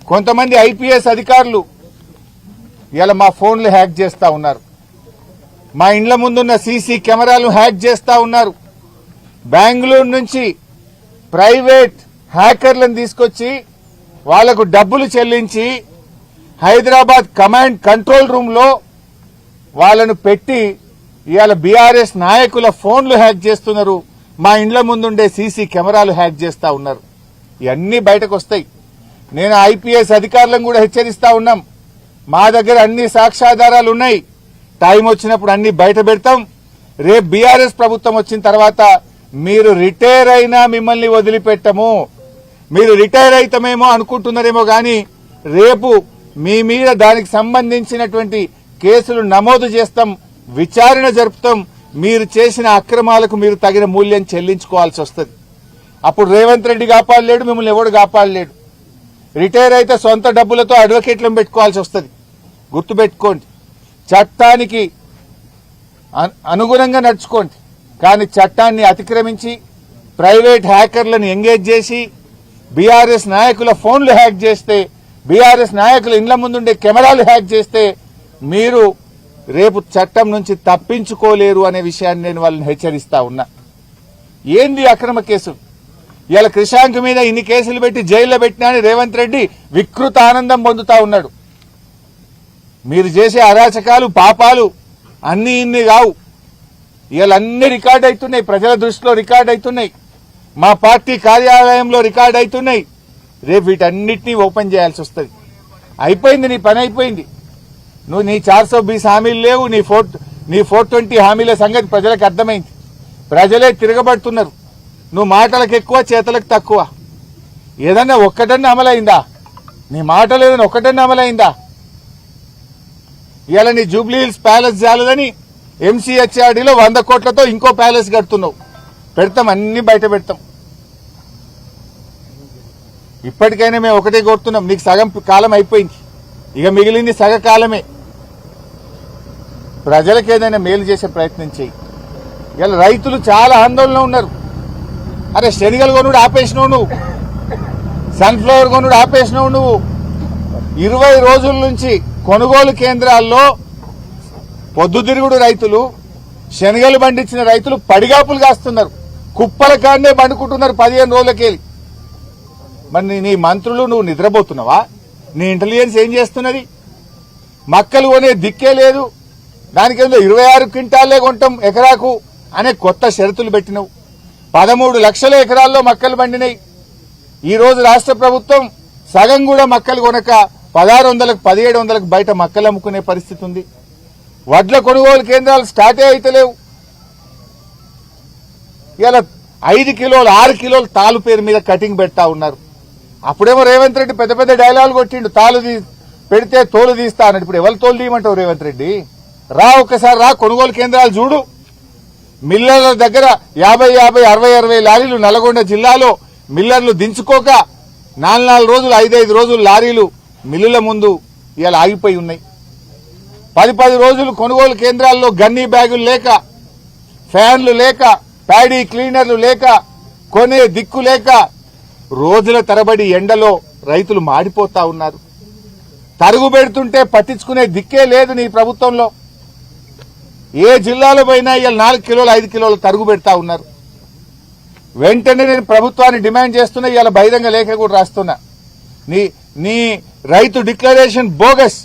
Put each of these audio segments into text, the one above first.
కొంతమంది ఐపీఎస్ అధికారులు ఇలా మా ఫోన్లు హ్యాక్ చేస్తా ఉన్నారు, మా ఇండ్ల ముందున్న సీసీ కెమెరాలు హ్యాక్ చేస్తా ఉన్నారు. బెంగళూరు నుంచి ప్రైవేట్ హ్యాకర్లను తీసుకొచ్చి వాళ్లకు డబ్బులు చెల్లించి హైదరాబాద్ కమాండ్ కంట్రోల్ రూమ్ లో వాళ్లను పెట్టి ఇవాళ బీఆర్ఎస్ నాయకుల ఫోన్లు హ్యాక్ చేస్తున్నారు, మా ఇండ్ల ముందుండే సీసీ కెమెరాలు హ్యాక్ చేస్తా ఉన్నారు. ఇవన్నీ బయటకు వస్తాయి. నేను ఐపీఎస్ అధికారులను కూడా హెచ్చరిస్తా ఉన్నాం, మా దగ్గర అన్ని సాక్ష్యాధారాలు ఉన్నాయి, టైం వచ్చినప్పుడు అన్ని బయట పెడతాం. రేపు బీఆర్ఎస్ ప్రభుత్వం వచ్చిన తర్వాత మీరు రిటైర్ అయినా మిమ్మల్ని వదిలిపెట్టము. మీరు రిటైర్ అయితమేమో అనుకుంటున్నారేమో గాని రేపు మీ మీద దానికి సంబంధించినటువంటి కేసులు నమోదు చేస్తాం, విచారణ జరుపుతాం. మీరు చేసిన అక్రమాలకు మీరు తగిన మూల్యం చెల్లించుకోవాల్సి వస్తుంది. అప్పుడు రేవంత్ రెడ్డి కాపాడలేడు, మిమ్మల్ని ఎవడు కాపాడలేడు. రిటైర్ అయితే సొంత డబ్బులతో అడ్వకేట్లను పెట్టుకోవాల్సి వస్తుంది. గుర్తుపెట్టుకోండి, చట్టానికి అనుగుణంగా నడుచుకోండి. కానీ చట్టాన్ని అతిక్రమించి ప్రైవేట్ హ్యాకర్లను ఎంగేజ్ చేసి బీఆర్ఎస్ నాయకుల ఫోన్లు హ్యాక్ చేస్తే, బీఆర్ఎస్ నాయకుల ఇండ్ల ముందుండే కెమెరాలు హ్యాక్ చేస్తే మీరు రేపు చట్టం నుంచి తప్పించుకోలేరు అనే విషయాన్ని నేను వాళ్ళని హెచ్చరిస్తా ఉన్నా. ఏంది అక్రమ కేసు? ఇలా క్రిషాంక్ మీద ఇన్ని కేసులు పెట్టి జైల్లో పెట్టినా అని రేవంత్ రెడ్డి వికృత ఆనందం పొందుతా ఉన్నాడు. మీరు చేసే అరాచకాలు పాపాలు అన్ని ఇన్ని కావు, ఇలా అన్ని రికార్డ్ అవుతున్నాయి, ప్రజల దృష్టిలో రికార్డ్ అవుతున్నాయి, మా పార్టీ కార్యాలయంలో రికార్డ్ అవుతున్నాయి. రేపు వీటన్నిటినీ ఓపెన్ చేయాల్సి వస్తుంది. అయిపోయింది, నీ పని అయిపోయింది. నువ్వు నీ 420 హామీలు లేవు, నీ 420 హామీల సంగతి ప్రజలకు అర్థమైంది. ప్రజలే తిరగబడుతున్నారు. నువ్వు మాటలకు ఎక్కువ, చేతలకు తక్కువ. ఏదన్నా ఒక్కటన్నా అమలైందా? నీ మాటలు ఏదైనా ఒక్కటన్నా అమలైందా? ఇవాళ నీ జూబ్లీ హిల్స్ ప్యాలెస్ చాలదని ఎంసీహెచ్ఆర్డీలో 100 కోట్లతో ఇంకో ప్యాలెస్ కడుతున్నావు. పెడతాం, అన్ని బయట పెడతాం. ఇప్పటికైనా మేము ఒకటే కోరుతున్నాం, నీకు సగం కాలం అయిపోయింది, ఇక మిగిలింది సగ కాలమే. ప్రజలకు ఏదైనా మేలు చేసే ప్రయత్నం చేయి. ఇలా రైతులు చాలా ఆందోళన ఉన్నారు. అరే శనగలు కొనుడు ఆపేసినావు నువ్వు, సన్ఫ్లవర్ కొనుడు ఆపేసినావు నువ్వు. 20 రోజుల నుంచి కొనుగోలు కేంద్రాల్లో పొద్దుతిరుగుడు రైతులు, శనగలు పండించిన రైతులు పడిగాపులు కాస్తున్నారు, కుప్పల కాడనే పండుకుంటున్నారు 15 రోజులకెళ్ళి. మరి నీ మంత్రులు నువ్వు నిద్రపోతున్నావా? నీ ఇంటెలిజెన్స్ ఏం చేస్తున్నది? మక్కలు కొనే దిక్కే లేదు, దానికేందో 26 క్వింటాలే కొంటాం ఎకరాకు అనే కొత్త షరతులు పెట్టినవు. 13 లక్షల ఎకరాల్లో మక్కలు పండినాయి. ఈ రోజు రాష్ట్ర ప్రభుత్వం సగం కూడా మక్కలు కొనక 1600కు 1700కు బయట మక్కలు అమ్ముకునే పరిస్థితి ఉంది. వడ్ల కొనుగోలు కేంద్రాలు స్టార్టే అయితలేవు. ఇలా 5 కిలోలు 6 కిలోలు తాలు పేరు మీద కటింగ్ పెడతా ఉన్నారు. అప్పుడేమో రేవంత్ రెడ్డి పెద్ద పెద్ద డైలాగులు కొట్టిండు, తాలు పెడితే తోలు తీస్తా అన్నాడు. ఇప్పుడు ఎవరు తోలు తీయమంటావు రేవంత్ రెడ్డి? రా, ఒక్కసారి రా, కొనుగోలు కేంద్రాలు చూడు. మిల్లర్ల దగ్గర 50, 60 లారీలు నల్గొండ జిల్లాలో మిల్లర్లు దించుకోక 4 రోజులు 5 రోజులు లారీలు మిల్లుల ముందు ఇలా ఆగిపోయి ఉన్నాయి. 10 రోజులు కొనుగోలు కేంద్రాల్లో గన్నీ బ్యాగులు లేక, ఫ్యాన్లు లేక, ప్యాడీ క్లీనర్లు లేక, కొనే దిక్కు లేక రోజుల తరబడి ఎండలో రైతులు మాడిపోతా ఉన్నారు. తరుగు పెడుతుంటే పట్టించుకునే దిక్కే లేదు నీ ప్రభుత్వంలో. ఏ జిల్లాలో పోయినా ఇలా 4 కిలోలు 5 కిలోలు తరుగు పెడతా ఉన్నారు. వెంటనే నేను ప్రభుత్వాన్ని డిమాండ్ చేస్తున్నా, ఇలా బహిరంగ లేఖ కూడా రాస్తున్నా. నీ రైతు డిక్లరేషన్ బోగస్.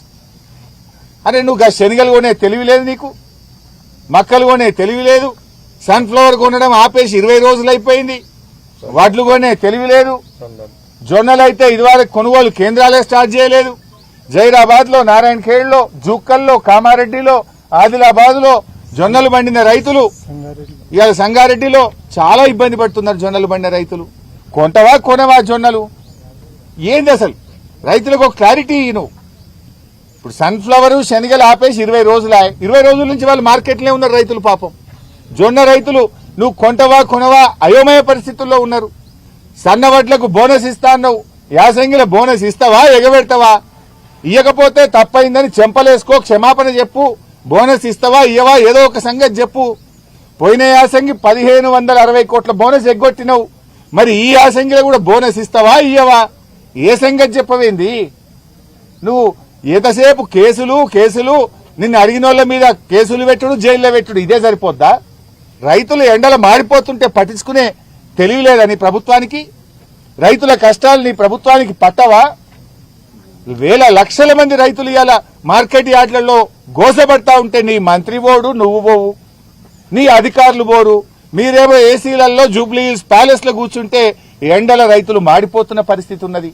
అరే నువ్వు శనగలు కొనే తెలివి లేదు నీకు, మక్కలు కొనే తెలివి లేదు, సన్ఫ్లవర్ కొనడం ఆపేసి 20 రోజులు అయిపోయింది. వడ్లు కొనే తెలివి లేదు. జొన్నలు అయితే ఇదివరకు కొనుగోలు కేంద్రాలే స్టార్ట్ చేయలేదు. జైరాబాద్ లో, నారాయణ ఖేడ్లో, జూక్కల్లో, కామారెడ్డిలో, ఆదిలాబాద్ లో జొన్నలు పండిన రైతులు ఇవాళ సంగారెడ్డిలో చాలా ఇబ్బంది పడుతున్నారు. జొన్నలు పండిన రైతులు కొంటవా కొనవా జొన్నలు? ఏంది అసలు? రైతులకు ఒక క్లారిటీ నువ్వు. ఇప్పుడు సన్ఫ్లవర్ శనగలు ఆపేసి 20 రోజులు 20 రోజుల నుంచి వాళ్ళు మార్కెట్లే ఉన్నారు రైతులు. పాపం జొన్న రైతులు నువ్వు కొంటవా కొనవా అయోమయ పరిస్థితుల్లో ఉన్నారు. సన్నవడ్లకు బోనస్ ఇస్తా అన్నావు, యాసంగిల బోనస్ ఇస్తావా ఎగబెడతావా? ఇయ్యకపోతే తప్పైందని చెంపలేసుకో, క్షమాపణ చెప్పు. బోనస్ ఇస్తావా ఇయ్యవా ఏదో ఒక సంగతి చెప్పు. పోయిన యాసంగి 1560 కోట్ల బోనస్ ఎగ్గొట్టినవు, మరి ఈ యాసంగిలో కూడా బోనస్ ఇస్తావా ఇయ్యవా? ఏ సంగతి చెప్పవేంది నువ్వు? ఎంతసేపు కేసులు నిన్ను అడిగిన వాళ్ళ మీద కేసులు పెట్టుడు, జైల్లో పెట్టుడు, ఇదే సరిపోద్దా? రైతులు ఎండలు మాడిపోతుంటే పట్టించుకునే తెలివి లేదా నీ ప్రభుత్వానికి? రైతుల కష్టాలు నీ ప్రభుత్వానికి పట్టవా? వేల లక్షల మంది రైతులు ఇవాళ మార్కెట్ యార్డ్లలో గోసపడతా ఉంటే నీ మంత్రి పోడు, నువ్వు పోవు, నీ అధికారులు పోరు, మీరేమో ఏసీలలో జూబ్లీ హిల్స్ ప్యాలెస్ లో కూర్చుంటే ఎండల రైతులు మాడిపోతున్న పరిస్థితి ఉన్నది.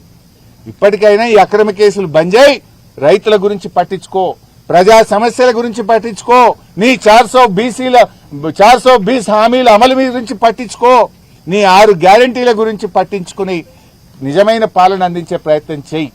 ఇప్పటికైనా ఈ అక్రమ కేసులు బంద్ చేయి, రైతుల గురించి పట్టించుకో, ప్రజా సమస్యల గురించి పట్టించుకో, నీ 420 హామీల అమలు గురించి పట్టించుకో, నీ 6 గ్యారంటీల గురించి పట్టించుకుని నిజమైన పాలన అందించే ప్రయత్నం చేయి.